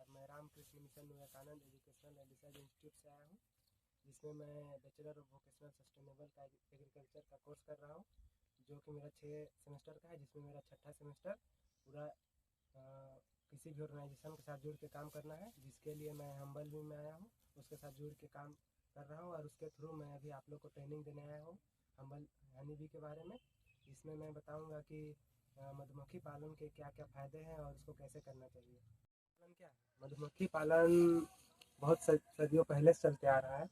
मैं Ramakrishna Mission Vivekananda Educational and Research Institute से आया हूँ, जिसमें मैं बैचलर ऑफ वोकेशनल सस्टेनेबल का एग्रीकल्चर का कोर्स कर रहा हूँ, जो कि मेरा 6 सेमेस्टर का है, जिसमें मेरा छठा सेमेस्टर पूरा किसी भी ऑर्गेनाइजेशन के साथ जुड़ के काम करना है, जिसके लिए मैं हम्बल भी में आया हूँ, उसके साथ जुड़ के काम कर रहा हूँ। और उसके थ्रू मैं अभी आप लोग को ट्रेनिंग देने आया हूँ हम्बल हनी बी के बारे में। इसमें मैं बताऊँगा कि मधुमक्खी पालन के क्या क्या फ़ायदे हैं और उसको कैसे करना चाहिए। पालन क्या है? मधुमक्खी पालन बहुत सदियों पहले से चलते आ रहा है,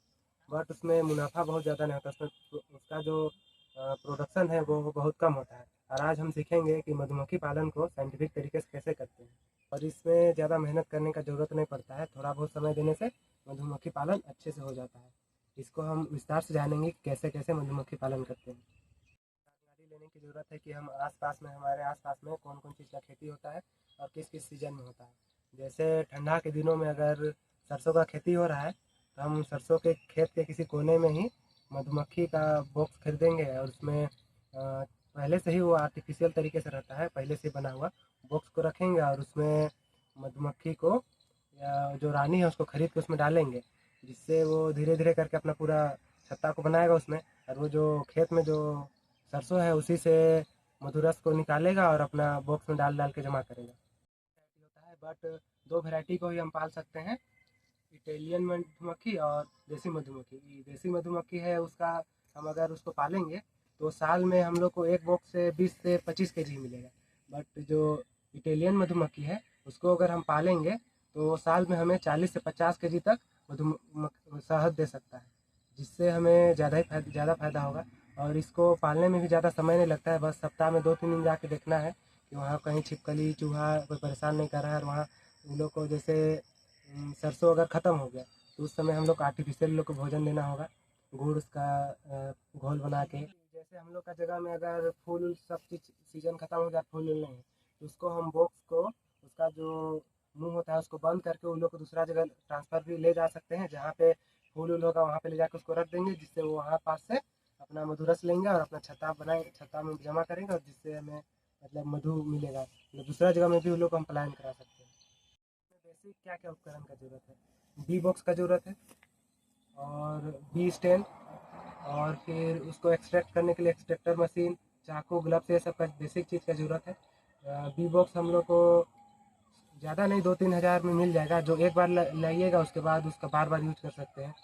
बट उसमें मुनाफा बहुत ज़्यादा नहीं होता। उसमें उसका जो प्रोडक्शन है वो बहुत कम होता है। और आज हम सीखेंगे कि मधुमक्खी पालन को साइंटिफिक तरीके से कैसे करते हैं। और इसमें ज़्यादा मेहनत करने का ज़रूरत नहीं पड़ता है, थोड़ा बहुत समय देने से मधुमक्खी पालन अच्छे से हो जाता है। इसको हम विस्तार से जानेंगे कि कैसे कैसे मधुमक्खी पालन करते हैं। जानकारी लेने की ज़रूरत है कि हम हमारे आसपास में कौन कौन चीज़ का खेती होता है और किस किस सीजन में होता है। जैसे ठंडा के दिनों में अगर सरसों का खेती हो रहा है, तो हम सरसों के खेत के किसी कोने में ही मधुमक्खी का बॉक्स खरीदेंगे और उसमें पहले से ही वो आर्टिफिशियल तरीके से रहता है, पहले से बना हुआ बॉक्स को रखेंगे और उसमें मधुमक्खी को या जो रानी है उसको खरीद के उसमें डालेंगे, जिससे वो धीरे धीरे करके अपना पूरा छत्ता को बनाएगा उसमें। और वो जो खेत में जो सरसों है उसी से मधुरस को निकालेगा और अपना बॉक्स में डाल डाल के जमा करेगा। वैरायटी होता है, बट 2 वैरायटी को ही हम पाल सकते हैं, इटालियन मधुमक्खी और देसी मधुमक्खी। देसी मधुमक्खी है उसका, हम अगर उसको पालेंगे तो साल में हम लोग को एक बॉक्स से 20 से 25 केजी मिलेगा। बट जो इटालियन मधुमक्खी है उसको अगर हम पालेंगे तो साल में हमें 40 से 50 केजी तक शहद दे सकता है, जिससे हमें ज़्यादा फ़ायदा होगा। और इसको पालने में भी ज़्यादा समय नहीं लगता है, बस सप्ताह में 2-3 दिन जाके देखना है कि वहाँ कहीं छिपकली चूहा कोई परेशान नहीं कर रहा है। और वहाँ उन लोग को जैसे सरसों अगर ख़त्म हो गया तो उस समय हम लोग को आर्टिफिशियल लोग को भोजन देना होगा, गुड़ उसका घोल बना के। जैसे हम लोग का जगह में अगर फूल सब चीज़ सीजन ख़त्म हो गया, फूल नहीं है, तो उसको हम बॉक्स को उसका जो मुंह होता है उसको बंद करके उन लोग को दूसरा जगह ट्रांसफ़र भी ले जा सकते हैं, जहाँ पे फूल वूल होगा वहाँ पे ले जाकर उसको रख देंगे, जिससे वो वहाँ पास से अपना मधुरस लेंगे और अपना छत्ता में जमा करेंगे, और जिससे हमें मतलब मधु मिलेगा। मतलब दूसरा जगह में भी उन लोग को हम पलायन करा सकते हैं। बेसिक क्या क्या उपकरण का ज़रूरत है? बी बॉक्स का ज़रूरत है, और बी स्टैंड, और फिर उसको एक्सट्रैक्ट करने के लिए एक्सट्रैक्टर मशीन, चाकू, ग्लव्स, ये सब का बेसिक चीज़ का ज़रूरत है। बी बॉक्स हम लोग को ज़्यादा नहीं 2-3 हज़ार में मिल जाएगा, जो एक बार लाइएगा उसके बाद उसका बार बार यूज कर सकते हैं।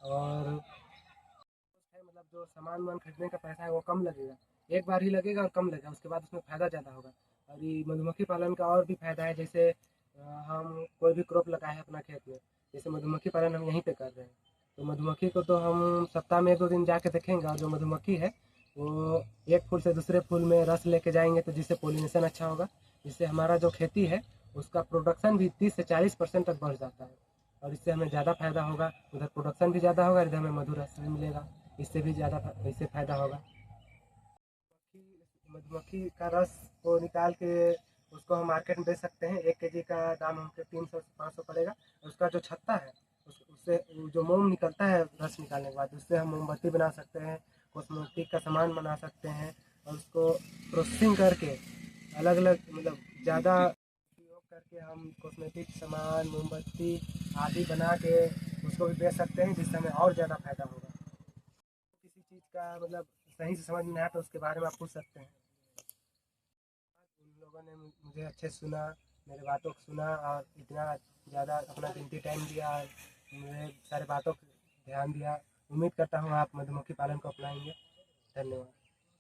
और मतलब जो सामान वामान खरीदने का पैसा है वो कम लगेगा, एक बार ही लगेगा और कम लगेगा, उसके बाद उसमें फ़ायदा ज़्यादा होगा। और ये मधुमक्खी पालन का और भी फ़ायदा है, जैसे हम कोई भी क्रॉप लगाए हैं अपना खेत में, जैसे मधुमक्खी पालन हम यहीं पे कर रहे हैं, तो मधुमक्खी को तो हम सप्ताह में 1-2 दिन जाके देखेंगे, और जो मधुमक्खी है वो एक फूल से दूसरे फूल में रस लेके जाएंगे, तो जिससे पोलिनेशन अच्छा होगा, जिससे हमारा जो खेती है उसका प्रोडक्शन भी 30 से 40% तक बढ़ जाता है। और इससे हमें ज़्यादा फ़ायदा होगा, उधर प्रोडक्शन भी ज़्यादा होगा, इधर हमें मधुर रस भी मिलेगा, इससे फ़ायदा होगा। मधुमक्खी का रस को निकाल के उसको हम मार्केट में बेच सकते हैं, 1 केजी का दाम हमको 300 से 500 पड़ेगा। उसका जो छत्ता है उससे जो मोम निकलता है रस निकालने के बाद, उससे हम मोमबत्ती बना सकते हैं, कॉस्मेटिक का सामान बना सकते हैं। और उसको प्रोसेसिंग करके अलग अलग मतलब ज़्यादा उपयोग करके हम कॉस्मेटिक सामान, मोमबत्ती आदि बना के उसको भी बेच सकते हैं, जिससे हमें और ज़्यादा फ़ायदा होगा। किसी चीज़ का मतलब सही से समझ में नहीं आया तो उसके बारे में आप पूछ सकते हैं। उन लोगों ने मुझे अच्छे से सुना, मेरे बातों को सुना, और इतना ज़्यादा अपना कीमती टाइम दिया, मेरे सारे बातों को ध्यान दिया। उम्मीद करता हूँ आप मधुमक्खी पालन को अपनाएंगे। धन्यवाद।